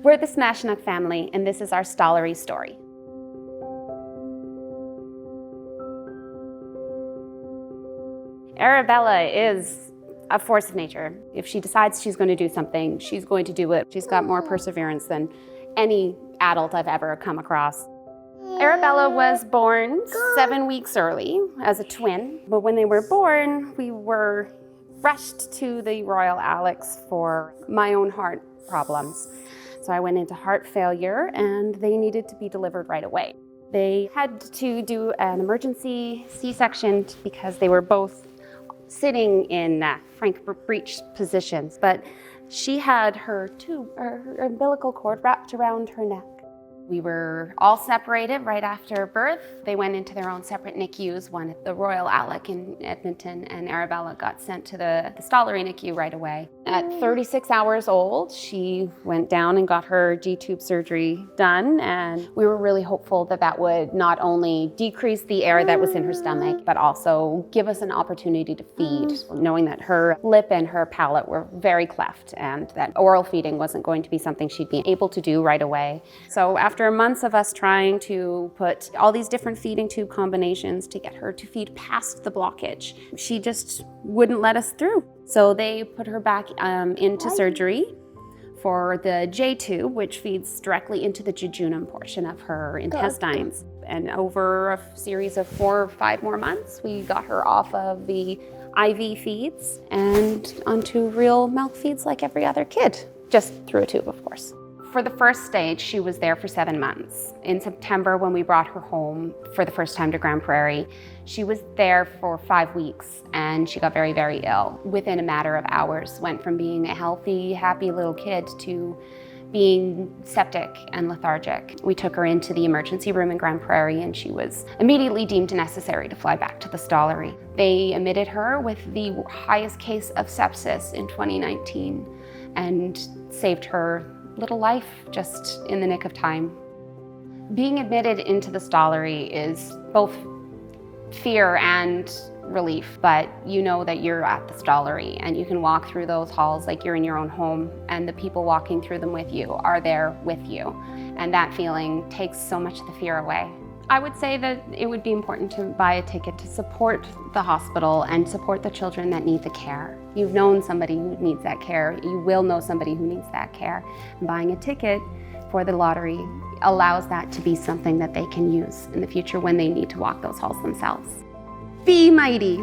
We're the Smashnut family, and this is our Stollery story. Arabella is a force of nature. If she decides she's going to do something, she's going to do it. She's got more perseverance than any adult I've ever come across. Arabella was born 7 weeks early as a twin, but when they were born, we were rushed to the Royal Alex for my own heart problems. So I went into heart failure and they needed to be delivered right away. They had to do an emergency C-section because they were both sitting in frank breech positions, but she had her umbilical cord wrapped around her neck. We were all separated right after birth. They went into their own separate NICUs, one at the Royal Alex in Edmonton, and Arabella got sent to the Stollery NICU right away. At 36 hours old, she went down and got her G-tube surgery done, and we were really hopeful that that would not only decrease the air that was in her stomach, but also give us an opportunity to feed, knowing that her lip and her palate were very cleft and that oral feeding wasn't going to be something she'd be able to do right away. So after months of us trying to put all these different feeding tube combinations to get her to feed past the blockage, she just wouldn't let us through. So they put her back into surgery for the J-tube, which feeds directly into the jejunum portion of her intestines. And over a series of 4 or 5 more months, we got her off of the IV feeds and onto real milk feeds like every other kid, just through a tube, of course. For the first stage, she was there for 7 months. In September, when we brought her home for the first time to Grand Prairie, she was there for 5 weeks and she got very, very ill. Within a matter of hours, went from being a healthy, happy little kid to being septic and lethargic. We took her into the emergency room in Grand Prairie and she was immediately deemed necessary to fly back to the Stollery. They admitted her with the highest case of sepsis in 2019 and saved her little life just in the nick of time. Being admitted into the Stollery is both fear and relief, but you know that you're at the Stollery and you can walk through those halls like you're in your own home, and the people walking through them with you are there with you. And that feeling takes so much of the fear away. I would say that it would be important to buy a ticket to support the hospital and support the children that need the care. You've known somebody who needs that care. You will know somebody who needs that care. And buying a ticket for the lottery allows that to be something that they can use in the future when they need to walk those halls themselves. Be mighty.